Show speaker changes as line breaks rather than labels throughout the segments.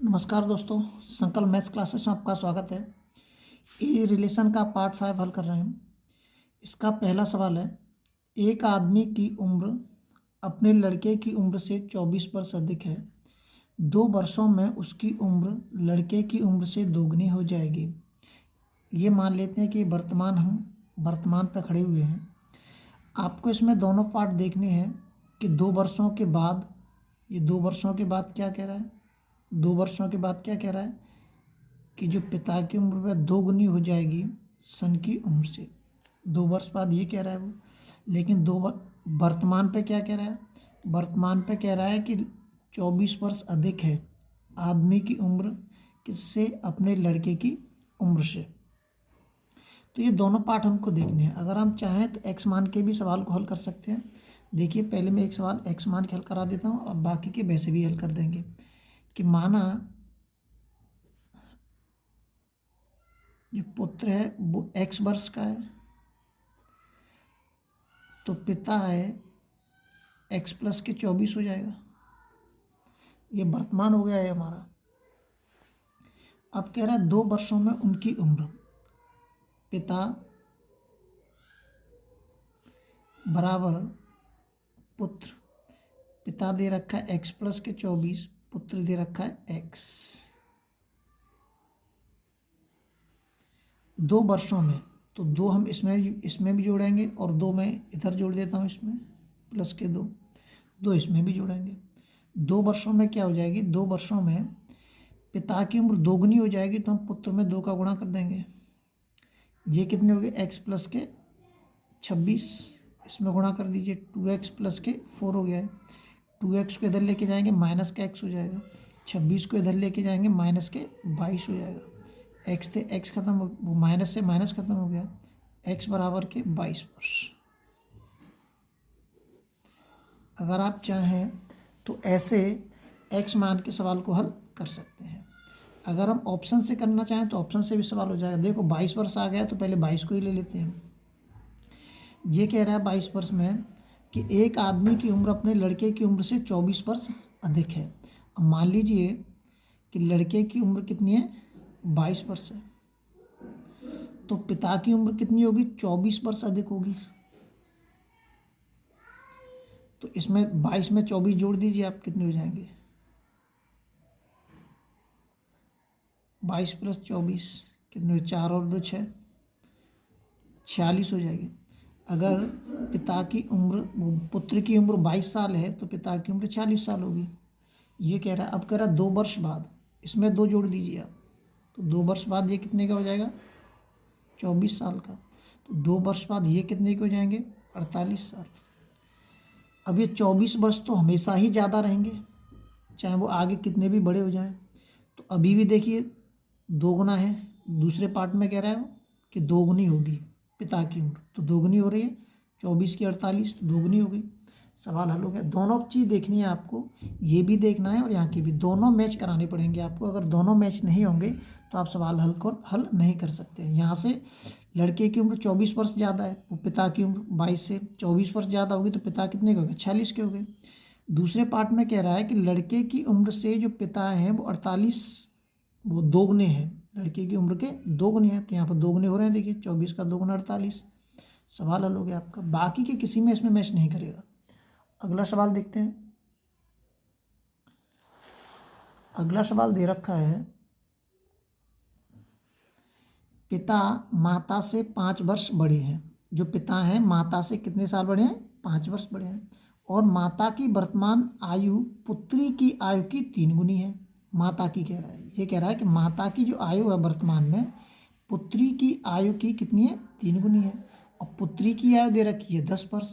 नमस्कार दोस्तों, संकल्प मैथ्स क्लासेस में आपका स्वागत है। ए रिलेशन का पार्ट 5 हल कर रहे हैं। इसका पहला सवाल है, एक आदमी की उम्र अपने लड़के की उम्र से 24 वर्ष अधिक है। 2 वर्षों में उसकी उम्र लड़के की उम्र से दोगुनी हो जाएगी। ये मान लेते हैं कि हम वर्तमान पर खड़े हुए हैं। आपको इसमें दोनों पार्ट देखने हैं कि 2 वर्षों के बाद, ये 2 वर्षों के बाद क्या कह रहा है, 2 वर्षों के बाद क्या कह रहा है कि जो पिता की उम्र वह दोगुनी हो जाएगी सन की उम्र से। 2 वर्ष बाद ये कह रहा है वो, लेकिन वर्तमान पे क्या कह रहा है, वर्तमान पे कह रहा है कि 24 वर्ष अधिक है आदमी की उम्र किससे, अपने लड़के की उम्र से। तो ये दोनों पार्ट हमको देखने हैं। अगर हम चाहें तो एक्स मान के भी सवाल को हल कर सकते हैं। देखिए, पहले मैं एक सवाल एक्स मान के हल करा देता हूँ, अब बाकी के वैसे भी हल कर देंगे। कि माना जो पुत्र है वो एक्स वर्ष का है, तो पिता है एक्स प्लस के 24 हो जाएगा। ये वर्तमान हो गया है हमारा। अब कह रहा है 2 वर्षों में उनकी उम्र, पिता बराबर पुत्र, पिता दे रखा है एक्स प्लस के 24, पुत्र दे रखा है एक्स। 2 वर्षों में, तो 2 हम इसमें भी जोड़ेंगे और 2 मैं इधर जोड़ देता हूँ, इसमें प्लस के 2 इसमें भी जोड़ेंगे। 2 वर्षों में क्या हो जाएगी, 2 वर्षों में पिता की उम्र दोगुनी हो जाएगी, तो हम पुत्र में 2 का गुणा कर देंगे। ये कितने हो गए, एक्स प्लस के 26, इसमें गुणा कर दीजिए, 2x प्लस के 4 हो गया है। 2x को इधर लेके जाएंगे माइनस का x हो जाएगा, 26 को इधर लेके जाएंगे माइनस के 22 हो जाएगा। x थे x खत्म हो, माइनस से माइनस खत्म हो गया, x बराबर के 22 वर्ष। अगर आप चाहें तो ऐसे x मान के सवाल को हल कर सकते हैं। अगर हम ऑप्शन से करना चाहें तो ऑप्शन से भी सवाल हो जाएगा। देखो 22 वर्ष आ गया तो पहले 22 को ही ले लेते हैं। ये कह रहा है 22 वर्ष में कि एक आदमी की उम्र अपने लड़के की उम्र से 24 वर्ष अधिक है। अब मान लीजिए कि लड़के की उम्र कितनी है, 22 वर्ष है, तो पिता की उम्र कितनी होगी, 24 वर्ष अधिक होगी। तो इसमें 22 में 24 जोड़ दीजिए, आप कितने हो जाएंगे, 22 प्लस 24 कितने, 4 और 2 6, 46 हो जाएगी। अगर पिता की उम्र, पुत्र की उम्र 22 साल है तो पिता की उम्र 40 साल होगी। ये कह रहा है, अब कह रहा है 2 वर्ष बाद, इसमें 2 जोड़ दीजिए आप, तो 2 वर्ष बाद ये कितने का हो जाएगा, 24 साल का। तो 2 वर्ष बाद ये कितने के हो जाएंगे, 48 साल। अब ये 24 वर्ष तो हमेशा ही ज़्यादा रहेंगे, चाहे वो आगे कितने भी बड़े हो जाएं। तो अभी भी देखिए 2 गुना है, दूसरे पार्ट में कह रहा है कि 2 गुनी होगी पिता की उम्र, तो 2 गुनी हो रही है, 24 की 48, तो 2 गुनी हो गई। सवाल हल हो गया। दोनों चीज़ देखनी है आपको, ये भी देखना है और यहाँ की भी, दोनों मैच कराने पड़ेंगे आपको। अगर दोनों मैच नहीं होंगे तो आप सवाल हल नहीं कर सकते। यहाँ से लड़के की उम्र 24 वर्ष ज़्यादा है, वो पिता की उम्र 22 से 24 वर्ष ज़्यादा होगी, तो पिता कितने के हो गए, 46 के हो गए। दूसरे पार्ट में कह रहा है कि लड़के की उम्र से जो पिता हैं वो 48, वो दोगुने हैं, लड़के की उम्र के 2 गुने हैं, तो यहाँ पर 2 गुने हो रहे हैं। देखिए 24 का 2 गुना 48। सवाल हल हो गया आपका। बाकी के किसी में इसमें मैच नहीं करेगा। अगला सवाल देखते हैं। अगला सवाल दे रखा है, पिता माता से 5 वर्ष बड़े हैं। जो पिता हैं माता से कितने साल बड़े हैं, 5 वर्ष बड़े हैं, और माता की वर्तमान आयु पुत्री की आयु की 3 गुनी है। माता की कह रहा है, ये कह रहा है कि माता की जो आयु है वर्तमान में, पुत्री की आयु की कितनी है, 3 गुनी है। और पुत्री की आयु दे रखी है 10 वर्ष।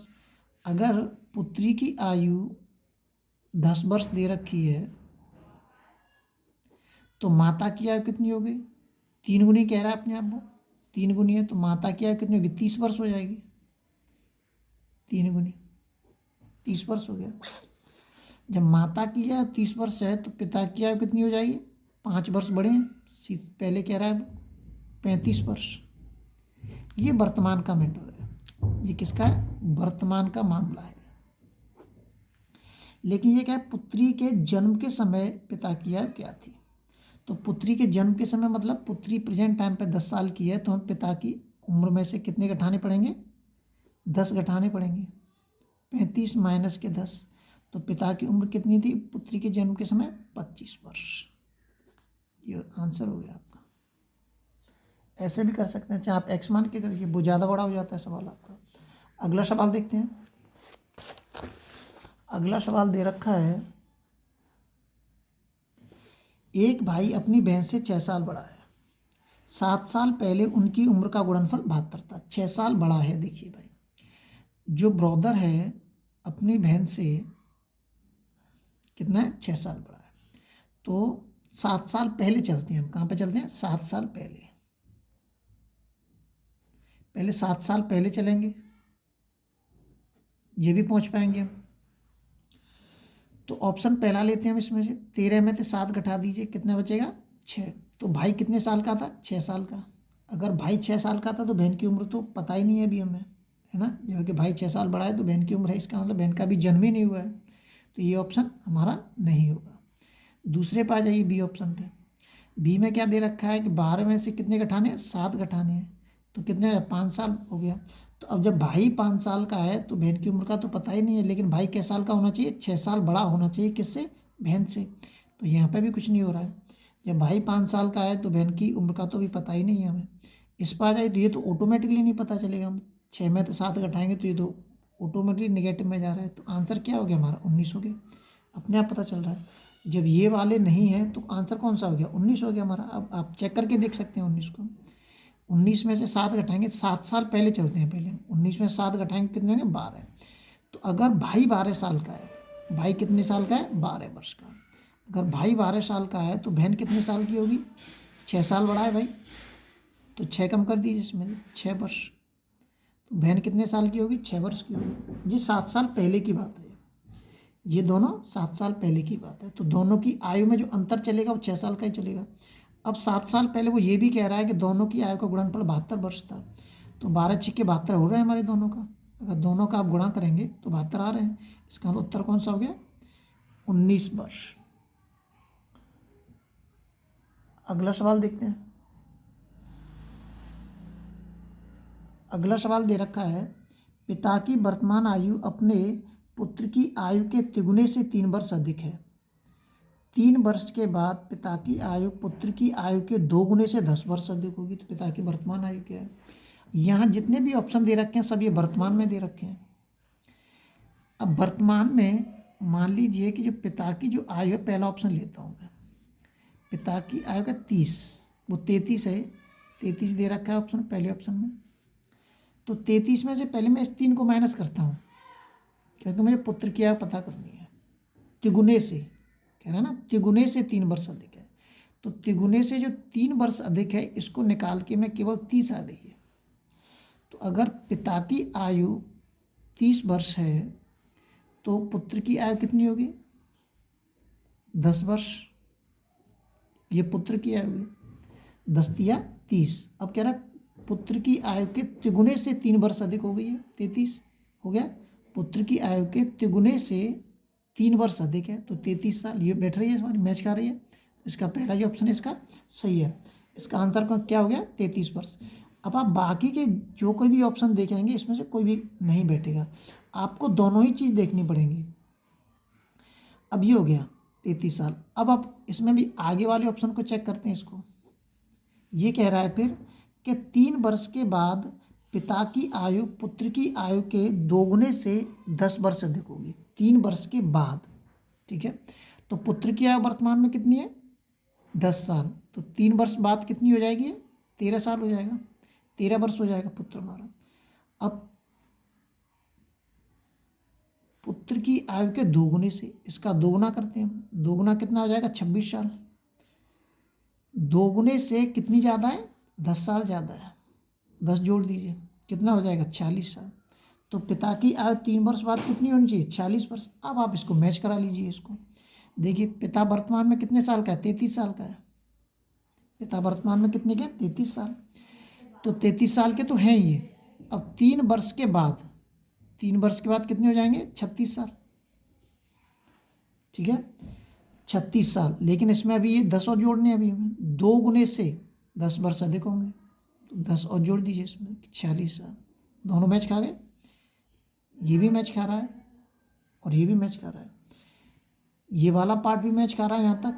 अगर पुत्री की आयु 10 वर्ष दे रखी है तो माता की आयु कितनी हो गई, 3 गुनी कह रहा है अपने आप वो, 3 गुनी है, तो माता की आयु कितनी होगी, 30 वर्ष हो जाएगी। 3 गुनी 30 वर्ष हो गया। जब माता की आयु 30 वर्ष है तो पिता की आयु कितनी हो जाएगी, 5 वर्ष बड़े हैं, पहले कह रहा है 35 वर्ष। ये वर्तमान का मैटर है, ये किसका है, वर्तमान का मामला है। लेकिन ये क्या है, पुत्री के जन्म के समय पिता की आयु क्या थी। तो पुत्री के जन्म के समय मतलब पुत्री प्रेजेंट टाइम पे 10 साल की है, तो हम पिता की उम्र में से कितने घटाने पड़ेंगे? 10 घटाने पड़ेंगे। 35 माइनस के 10, तो पिता की उम्र कितनी थी पुत्री के जन्म के समय? 25 वर्ष। ये आंसर हो गया आपका। ऐसे भी कर सकते हैं, चाहे आप एक्स मान के करिए, वो ज़्यादा बड़ा हो जाता है सवाल आपका। अगला सवाल देखते हैं। अगला सवाल दे रखा है, एक भाई अपनी बहन से 6 साल बड़ा है। 7 साल पहले उनकी उम्र का गुणनफल 72 था। 6 साल बड़ा है। देखिए भाई, जो ब्रदर है अपनी बहन से कितना है? 6 साल बड़ा है। तो 7 साल पहले चलते हैं हम। कहाँ पे चलते हैं? 7 साल पहले। पहले 7 साल पहले चलेंगे, ये भी पहुंच पाएंगे हम। तो ऑप्शन पहला लेते हैं हम इसमें से। 13 में से 7 घटा दीजिए, कितना बचेगा? 6। तो भाई कितने साल का था? 6 साल का। अगर भाई 6 साल का था तो बहन की उम्र तो पता ही नहीं है अभी हमें, है ना। जब कि भाई 6 साल बड़ा है तो बहन की उम्र है, इसका मतलब बहन का भी जन्म ही नहीं हुआ है, तो ये ऑप्शन हमारा नहीं होगा। दूसरे पे आ जाइए, बी ऑप्शन पे। बी में क्या दे रखा है कि 12 में से कितने घटाने हैं? 7 घटाने हैं, तो कितने? 5 साल हो गया। तो अब जब भाई 5 साल का है तो बहन की उम्र का तो पता ही नहीं है, लेकिन भाई किस साल का होना चाहिए? 6 साल बड़ा होना चाहिए। किससे? बहन से। तो यहाँ पे भी कुछ नहीं हो रहा है। जब भाई 5 साल का है तो बहन की उम्र का तो भी पता ही नहीं है हमें। इस पर आ जाए तो ये तो ऑटोमेटिकली नहीं पता चलेगा। हम 6 में से 7 घटाएंगे तो ये तो ऑटोमेटिकली नेगेटिव में जा रहा है। तो आंसर क्या हो गया हमारा? 19 हो गया। अपने आप पता चल रहा है। जब ये वाले नहीं है तो आंसर कौन सा हो गया? 19 हो गया हमारा। अब आप चेक करके देख सकते हैं 19 को। 19 में से 7 घटाएंगे, 7 साल पहले चलते हैं। पहले 19 में से 7 घटाएंगे, कितने होंगे? 12। तो अगर भाई 12 साल का है, भाई कितने साल का है? 12 वर्ष का। अगर भाई 12 साल का है तो बहन कितने साल की होगी? 6 साल बड़ा है भाई, तो 6 कम कर दीजिए इसमें, 6 वर्ष। तो बहन कितने साल की होगी? 6 वर्ष की होगी। ये 7 साल पहले की बात है। ये दोनों 7 साल पहले की बात है। तो दोनों की आयु में जो अंतर चलेगा वो 6 साल का ही चलेगा। अब 7 साल पहले वो ये भी कह रहा है कि दोनों की आयु का गुणनफल 72 वर्ष था। तो 12 छिक्के 72 हो रहा है हमारे दोनों का। अगर दोनों का आप गुणा करेंगे तो 72 आ रहे हैं। इसका उत्तर कौन सा हो गया? 19 वर्ष। अगला सवाल देखते हैं। अगला सवाल दे रखा है, पिता की वर्तमान आयु अपने पुत्र की आयु के तिगुने से 3 वर्ष अधिक है। 3 वर्ष के बाद पिता की आयु पुत्र की आयु के 2 गुने से 10 वर्ष अधिक होगी। तो पिता की वर्तमान आयु क्या है? यहाँ जितने भी ऑप्शन दे रखे हैं सब ये वर्तमान में दे रखे हैं। अब वर्तमान में मान लीजिए कि जो पिता की जो आयु है, पहला ऑप्शन लेता हूँ मैं। पिता की आयु का 30, वो 33 है। 33 दे रखा है ऑप्शन, पहले ऑप्शन में। तो 33 में से पहले मैं इस 3 को माइनस करता हूँ, क्योंकि मुझे पुत्र की आयु पता करनी है। तिगुने से कह रहा है ना, तिगुने से 3 वर्ष अधिक है। तो तिगुने से जो 3 वर्ष अधिक है इसको निकाल के मैं केवल 30 आ रही है। तो अगर पिता की आयु 30 वर्ष है तो पुत्र की आयु कितनी होगी? 10 वर्ष। ये पुत्र की आयु है, 10 तिया 30। अब कह रहा पुत्र की आयु के तिगुने से 3 वर्ष अधिक हो गई है, 33 हो गया। पुत्र की आयु के तिगुने से 3 वर्ष अधिक है तो 33 साल। ये बैठ रही है, हमारी मैच कर रही है। इसका पहला जो ऑप्शन है इसका सही है। इसका आंसर का क्या हो गया? 33 वर्ष। अब आप बाकी के जो कोई भी ऑप्शन देखेंगे इसमें से कोई भी नहीं बैठेगा, आपको दोनों ही चीज़ देखनी पड़ेंगी। अब ये हो गया 33 साल। अब आप इसमें भी आगे वाले ऑप्शन को चेक करते हैं। इसको ये कह रहा है फिर कि 3 वर्ष के बाद पिता की आयु पुत्र की आयु के 2 गुने से 10 वर्ष अधिक होगी। 3 वर्ष के बाद, ठीक है। तो पुत्र की आयु वर्तमान में कितनी है? 10 साल। तो 3 वर्ष बाद कितनी हो जाएगी? 13 साल हो जाएगा, 13 वर्ष हो जाएगा पुत्र हमारा। अब पुत्र की आयु के 2 गुने से इसका 2 गुना करते हैं हम। 2 गुना कितना हो जाएगा? 26 साल। 2 गुने से कितनी ज़्यादा है? 10 साल ज़्यादा है। 10 जोड़ दीजिए, कितना हो जाएगा? 46 साल। तो पिता की आयु 3 वर्ष बाद कितनी होनी चाहिए? 46 वर्ष। अब आप इसको मैच करा लीजिए। इसको देखिए, पिता वर्तमान में कितने साल का है? 33 साल का है। पिता वर्तमान में कितने के? 33 साल। तो 33 साल के तो हैं ये। अब 3 वर्ष के बाद, 3 वर्ष के बाद कितने हो जाएंगे? 36 साल, ठीक है। 36 साल, लेकिन इसमें अभी ये 10 और जोड़ने हैं। अभी हमें 2 गुने से 10 वर्ष अधिक होंगे, तो 10 और जोड़ दीजिए इसमें, 46 साल। दोनों मैच खा गए, ये भी मैच खा रहा है और ये भी मैच खा रहा है। ये वाला पार्ट भी मैच खा रहा है यहाँ तक,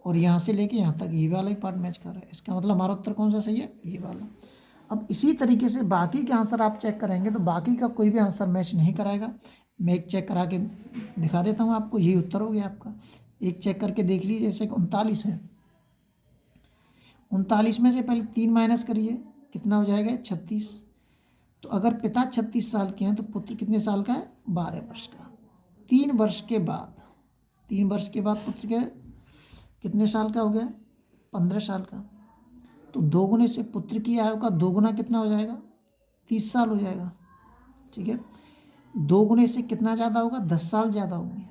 और यहाँ से लेके यहाँ तक ये वाला ही पार्ट मैच कर रहा है। इसका मतलब हमारा उत्तर कौन सा सही है? ये वाला। अब इसी तरीके से बाकी के आंसर आप चेक करेंगे तो बाकी का कोई भी आंसर मैच नहीं कराएगा। मैं एक चेक करा के दिखा देता हूँ आपको, यही उत्तर हो गया आपका। एक चेक करके देख लीजिए, जैसे कि 39 है, 39 में से पहले 3 माइनस करिए, कितना हो जाएगा? 36। तो अगर पिता 36 साल के हैं तो पुत्र कितने साल का है? 12 वर्ष का। 3 वर्ष के बाद, 3 वर्ष के बाद पुत्र के कितने साल का हो गया? 15 साल का। तो 2 गुने से पुत्र की आयु का 2 गुना कितना हो जाएगा? 30 साल हो जाएगा। ठीक है, 2 गुने से कितना ज़्यादा होगा? 10 साल ज़्यादा होंगे,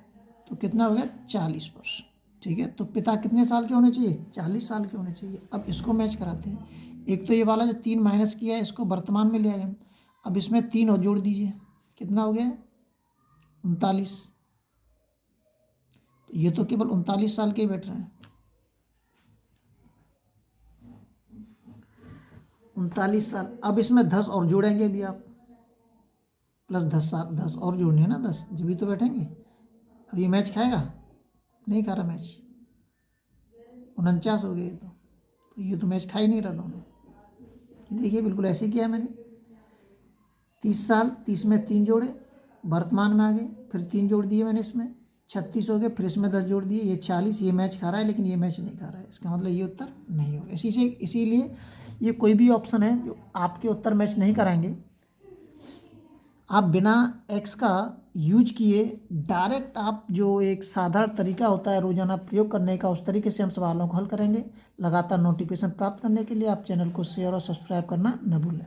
तो कितना हो गया? 40 वर्ष। ठीक है, तो पिता कितने साल के होने चाहिए? 40 साल के होने चाहिए। अब इसको मैच कराते हैं। एक तो ये वाला जो 3 माइनस किया है इसको वर्तमान में ले आए हम। अब इसमें 3 और जोड़ दीजिए, कितना हो गया? 39। तो ये तो केवल 39 साल के ही बैठ रहे हैं। 39 साल। अब इसमें 10 और जोड़ेंगे अभी आप, प्लस 10 साल, 10 और जोड़ने हैं ना, 10, जब भी तो बैठेंगे। अब ये मैच खाएगा? नहीं खा रहा मैच, 49 हो गए तो ये तो मैच खा ही नहीं रहा दोनों। ये देखिए बिल्कुल ऐसे ही किया मैंने। 30 साल, 30 में 3 जोड़े, वर्तमान में आ गए, फिर 3 जोड़ दिए मैंने इसमें, 36 हो गए, फिर इसमें 10 जोड़ दिए, ये 40। ये मैच खा रहा है लेकिन ये मैच नहीं खा रहा है, इसका मतलब ये उत्तर नहीं होगा। इसीलिए ये कोई भी ऑप्शन है जो आपके उत्तर मैच नहीं कराएंगे, आप बिना एक्स का यूज किए डायरेक्ट आप जो एक साधारण तरीका होता है रोजाना प्रयोग करने का, उस तरीके से हम सवालों को हल करेंगे। लगातार नोटिफिकेशन प्राप्त करने के लिए आप चैनल को शेयर और सब्सक्राइब करना न भूलें।